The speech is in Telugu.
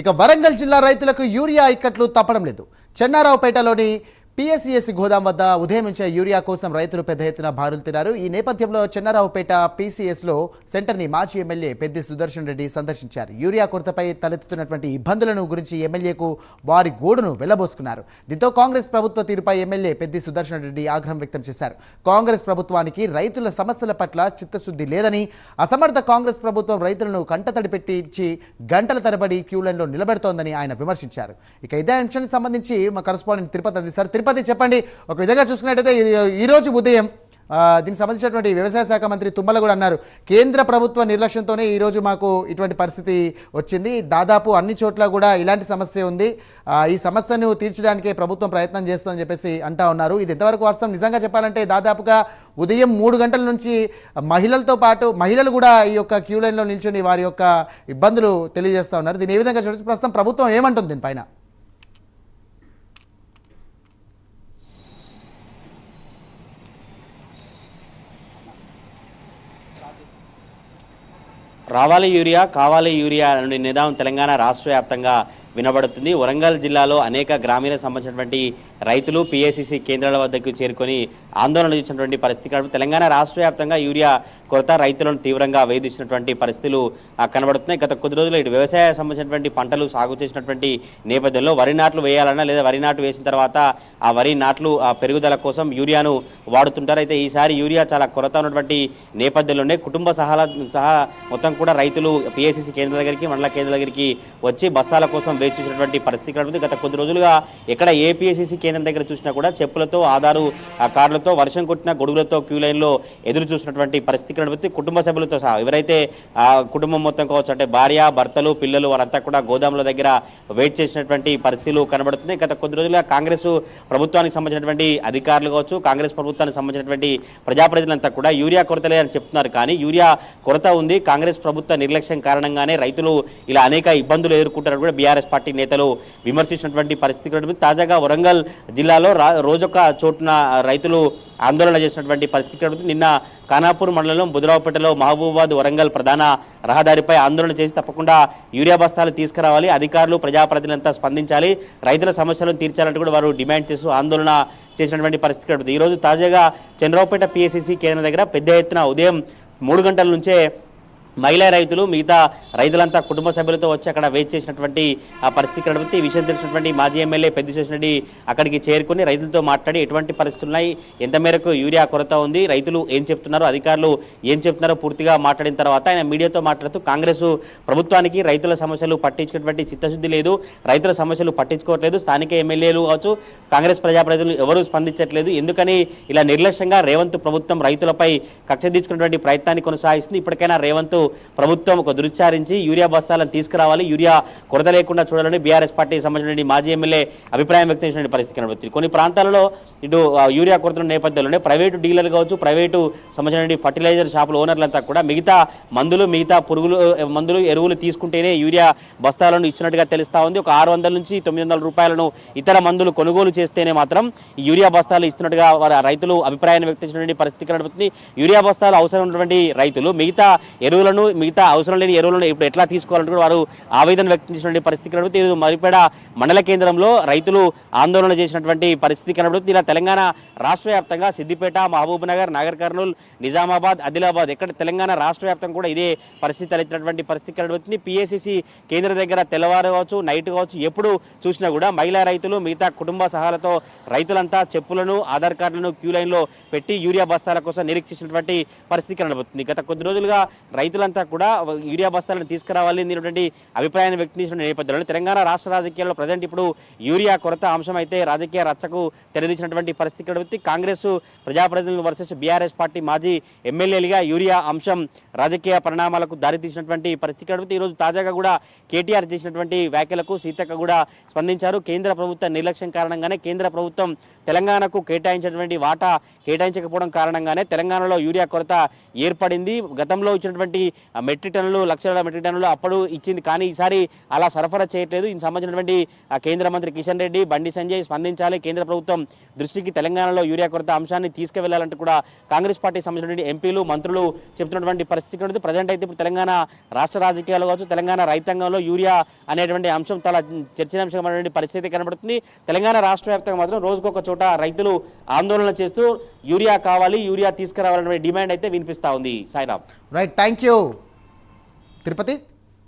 ఇక వరంగల్ జిల్లా రైతులకు యూరియా ఇక్కట్లు తప్పడం లేదు. చెన్నారావుపేటలోని పిఎస్సిఎస్ గోదాం వద్ద ఉదయం నుంచే యూరియా కోసం రైతులు పెద్ద ఎత్తున బారులు తిన్నారు. ఈ నేపథ్యంలో చెన్నారావుపేట పిసిఎస్లో సెంటర్ని మాజీ ఎమ్మెల్యే పెద్ది సుదర్శన్ రెడ్డి సందర్శించారు. యూరియా కొరతపై తలెత్తుతున్నటువంటి ఇబ్బందులను గురించి ఎమ్మెల్యేకు వారి గోడును వెళ్లబోసుకున్నారు. దీంతో కాంగ్రెస్ ప్రభుత్వ తీరుపై ఎమ్మెల్యే పెద్ది సుదర్శన్ రెడ్డి ఆగ్రహం వ్యక్తం చేశారు. కాంగ్రెస్ ప్రభుత్వానికి రైతుల సమస్యల పట్ల చిత్తశుద్ధి లేదని, అసమర్థ కాంగ్రెస్ ప్రభుత్వం రైతులను కంటతడి పెట్టించి గంటల తరబడి క్యూలైన్లో నిలబెడుతోందని ఆయన విమర్శించారు. ఇక ఇదే అంశానికి సంబంధించి మా కరెస్పాండెంట్ తిరుపతి అందిస్తారు. తిరుపతి చెప్పండి, ఒక విధంగా చూసుకున్నట్టయితే ఈరోజు ఉదయం దీనికి సంబంధించినటువంటి వ్యవసాయ శాఖ మంత్రి తుమ్మల కూడా అన్నారు, కేంద్ర ప్రభుత్వ నిర్లక్ష్యంతోనే ఈరోజు మాకు ఇటువంటి పరిస్థితి వచ్చింది. దాదాపు అన్ని చోట్ల కూడా ఇలాంటి సమస్య ఉంది. ఈ సమస్యను తీర్చడానికే ప్రభుత్వం ప్రయత్నం చేస్తుందని చెప్పేసి అంటా ఉన్నారు. ఇది ఎంతవరకు వాస్తవం? నిజంగా చెప్పాలంటే దాదాపుగా ఉదయం 3 గంటల నుంచి మహిళలతో పాటు మహిళలు కూడా ఈ యొక్క క్యూ లైన్లో నిల్చొని వారి యొక్క ఇబ్బందులు తెలియజేస్తూ ఉన్నారు. దీన్ని ఏ విధంగా చూడొచ్చు? ప్రస్తుతం ప్రభుత్వం ఏమంటుంది దీనిపైన? రావాలి యూరియా కావాలి యూరియా అనే నినాదం తెలంగాణ రాష్ట్ర వ్యాప్తంగా వినబడుతుంది. వరంగల్ జిల్లాలో అనేక గ్రామీణకు సంబంధించినటువంటి రైతులు పిఎస్సిసి కేంద్రాల వద్దకు చేరుకొని ఆందోళన చేసినటువంటి పరిస్థితి కాబట్టి తెలంగాణ రాష్ట్ర వ్యాప్తంగా యూరియా కొరత రైతులను తీవ్రంగా వేధించినటువంటి పరిస్థితులు కనబడుతున్నాయి. గత కొద్ది రోజులు ఇటు వ్యవసాయ సంబంధించినటువంటి పంటలు సాగు చేసినటువంటి నేపథ్యంలో వరి నాట్లు వేయాలన్నా లేదా వరి నాటు వేసిన తర్వాత ఆ వరి నాట్లు పెరుగుదల కోసం యూరియాను వాడుతుంటారు. అయితే ఈసారి యూరియా చాలా కొరత ఉన్నటువంటి నేపథ్యంలోనే కుటుంబ సహా మొత్తం కూడా రైతులు పిఎస్సిసి కేంద్రాల దగ్గరికి మండల కేంద్రాల దగ్గరికి వచ్చి బస్తాల కోసం వేచి చూసినటువంటి పరిస్థితి కలుగుతుంది. గత కొద్ది రోజులుగా ఎక్కడ ఏపీఎస్సిసి కేంద్రం దగ్గర చూసినా కూడా చెప్పులతో ఆధారు కార్డులతో వర్షం కొట్టిన గొడుగులతో క్యూ లైన్లో ఎదురు చూసినటువంటి పరిస్థితి కలుగుతుంది. కుటుంబ సభ్యులతో సహా ఎవరైతే కుటుంబం మొత్తం కావచ్చు, అంటే భార్య భర్తలు పిల్లలు వారంతా కూడా గోదాముల దగ్గర వెయిట్ చేసినటువంటి పరిస్థితులు కనబడుతుంది. గత కొద్ది రోజులుగా కాంగ్రెస్ ప్రభుత్వానికి సంబంధించినటువంటి అధికారులు కావచ్చు, కాంగ్రెస్ ప్రభుత్వానికి సంబంధించినటువంటి ప్రజాప్రతినిధులంతా కూడా యూరియా కొరత లేదని చెప్తున్నారు. కానీ యూరియా కొరత ఉంది, కాంగ్రెస్ ప్రభుత్వ నిర్లక్ష్యం కారణంగానే రైతులు ఇలా అనేక ఇబ్బందులు ఎదుర్కొంటారని కూడా బీఆర్ఎస్ పార్టీ నేతలు విమర్శించినటువంటి పరిస్థితి. తాజాగా వరంగల్ జిల్లాలో రోజొక చోటున రైతులు ఆందోళన చేసినటువంటి పరిస్థితి. నిన్న ఖానాపూర్ మండలంలో బుధరావుపేటలో మహబూబాబాద్ వరంగల్ ప్రధాన రహదారిపై ఆందోళన చేసి తప్పకుండా యూరియా బస్తాలు తీసుకురావాలి, అధికారులు ప్రజాప్రతినిధులంతా స్పందించాలి, రైతుల సమస్యలను తీర్చాలంటూ కూడా వారు డిమాండ్ చేస్తూ ఆందోళన చేసినటువంటి పరిస్థితి. ఈరోజు తాజాగా చంద్రరావుపేట పిఎస్సిసి కేంద్రం దగ్గర పెద్ద ఎత్తున ఉదయం 3 గంటల నుంచే మహిళా రైతులు మిగతా రైతులంతా కుటుంబ సభ్యులతో వచ్చి అక్కడ వెయిట్ చేసినటువంటి ఆ పరిస్థితి కనబడుతుంది. ఈ విషయం తెలిసినటువంటి మాజీ ఎమ్మెల్యే పెద్ది సుదర్శన్ రెడ్డి అక్కడికి చేరుకుని రైతులతో మాట్లాడి ఎటువంటి పరిస్థితులు ఉన్నాయి, ఎంత మేరకు యూరియా కొరత ఉంది, రైతులు ఏం చెప్తున్నారు, అధికారులు ఏం చెప్తున్నారో పూర్తిగా మాట్లాడిన తర్వాత ఆయన మీడియాతో మాట్లాడుతూ కాంగ్రెస్ ప్రభుత్వానికి రైతుల సమస్యలు పట్టించుకున్నటువంటి చిత్తశుద్ధి లేదు, రైతుల సమస్యలు పట్టించుకోవట్లేదు, స్థానిక ఎమ్మెల్యేలు కావచ్చు కాంగ్రెస్ ప్రజాప్రతినిధులు ఎవరూ స్పందించట్లేదు, ఎందుకని ఇలా నిర్లక్ష్యంగా రేవంత్ ప్రభుత్వం రైతులపై కక్ష తీర్చుకున్నటువంటి ప్రయత్నాన్ని కొనసాగిస్తుంది. ఇప్పటికైనా రేవంత్ ప్రభుత్వం ఒక దృష్టిసారించి యూరియా బస్తాలను తీసుకురావాలి, యూరియా కొరత లేకుండా చూడాలని బీఆర్ఎస్ పార్టీకి సంబంధించిన మాజీ ఎమ్మెల్యే అభిప్రాయం వ్యక్తం చేసిన పరిస్థితి కనబడుతుంది. కొన్ని ప్రాంతాలలో ఇటు యూరియా కొరత నేపథ్యంలోనే ప్రైవేటు డీలర్లు కావచ్చు, ప్రైవేటు సంబంధించిన ఫర్టిలైజర్ షాపుల ఓనర్లంతా కూడా మిగతా మందులు మిగతా పురుగులు మందులు ఎరువులు తీసుకుంటేనే యూరియా బస్తాలను ఇచ్చినట్టుగా తెలుస్తా ఉంది. ఒక 600 నుంచి 900 రూపాయలను ఇతర మందులు కొనుగోలు చేస్తేనే మాత్రం ఈ యూరియా బస్తాలు ఇస్తున్నట్టుగా వారి రైతులు అభిప్రాయాన్ని వ్యక్తం చేసినటువంటి పరిస్థితి కనబడుతుంది. యూరియా బస్తాలు అవసరం ఉన్నటువంటి రైతులు మిగతా మిగతా అవసరం లేని ఎరువులను ఇప్పుడు ఎట్లా తీసుకోవాలంటే వారు ఆవేదన వ్యక్తం చేసినటువంటి పరిస్థితి కనబడుతుంది. మరిపేడ మండల కేంద్రంలో రైతులు ఆందోళన చేసినటువంటి పరిస్థితి కనబడుతుంది. ఇలా తెలంగాణ రాష్ట్ర వ్యాప్తంగా సిద్దిపేట, మహబూబ్ నగర్, నాగర్ కర్నూల్, నిజామాబాద్, ఆదిలాబాద్ ఎక్కడ తెలంగాణ రాష్ట్ర వ్యాప్తంగా కూడా ఇదే పరిస్థితి తలెత్తినటువంటి పరిస్థితి కనబడుతుంది. పిఎస్సిసి కేంద్ర దగ్గర తెల్లవారు కావచ్చు నైట్ కావచ్చు ఎప్పుడు చూసినా కూడా మహిళా రైతులు మిగతా కుటుంబ సహాలతో రైతులంతా చెప్పులను ఆధార్ కార్డులను క్యూ లైన్లో పెట్టి యూరియా బస్తాల కోసం నిరీక్షించినటువంటి పరిస్థితి కనబడుతుంది. గత కొద్ది రోజులుగా రైతులంతా కూడా యూరియా బస్తాలను తీసుకురావాలి అనేటువంటి అభిప్రాయాన్ని వ్యక్తం చేసిన నేపథ్యంలో తెలంగాణ రాష్ట్ర రాజకీయాల్లో ప్రజెంట్ ఇప్పుడు యూరియా కొరత అంశం అయితే రాజకీయ రచ్చకు తెరదీసినటువంటి పరిస్థితి కనబడుతుంది. కాంగ్రెస్ ప్రజాప్రతినిధులు వర్సెస్ బీఆర్ఎస్ పార్టీ మాజీ ఎమ్మెల్యేలుగా యూరియా అంశం రాజకీయ పరిణామాలకు దారితీసినటువంటి పరిస్థితి కనబడుతుంది. ఈరోజు తాజాగా కూడా కేటీఆర్ చేసినటువంటి వ్యాఖ్యలకు సీతక్క కూడా స్పందించారు. కేంద్ర ప్రభుత్వ నిర్లక్ష్యం కారణంగానే కేంద్ర ప్రభుత్వం తెలంగాణకు కేటాయించినటువంటి వాటా కేటాయించకపోవడం కారణంగానే తెలంగాణలో యూరియా కొరత ఏర్పడింది. గతంలో ఇచ్చినటువంటి మెట్రిక్ టన్నులు లక్షల మెట్రిక్ టన్నులు అప్పుడు ఇచ్చింది, కానీ ఈసారి అలా సరఫరా చేయట్లేదు. దీనికి సంబంధించినటువంటి కేంద్ర మంత్రి కిషన్ రెడ్డి, బండి సంజయ్ స్పందించాలి, కేంద్ర ప్రభుత్వం దృష్టికి తెలంగాణలో యూరియా కొరత అంశాన్ని తీసుకువెళ్లాలంటూ కూడా కాంగ్రెస్ పార్టీకి సంబంధించినటువంటి ఎంపీలు మంత్రులు చెబుతున్నటువంటి పరిస్థితి ఉంటుంది. ప్రజెంట్ అయితే ఇప్పుడు తెలంగాణ రాష్ట్ర రాజకీయాలు కావచ్చు, తెలంగాణ రైతాంగంలో యూరియా అనేటువంటి అంశం చాలా చర్చనీయాంశమైనటువంటి పరిస్థితి కనబడుతుంది. తెలంగాణ రాష్ట్ర వ్యాప్తంగా మాత్రం రోజుకొక చోట రైతులు ఆందోళన చేస్తూ యూరియా కావాలి, యూరియా తీసుకురావాలనే డిమాండ్ అయితే వినిపిస్తా ఉంది. Sairam. Right, thank you Tirupati.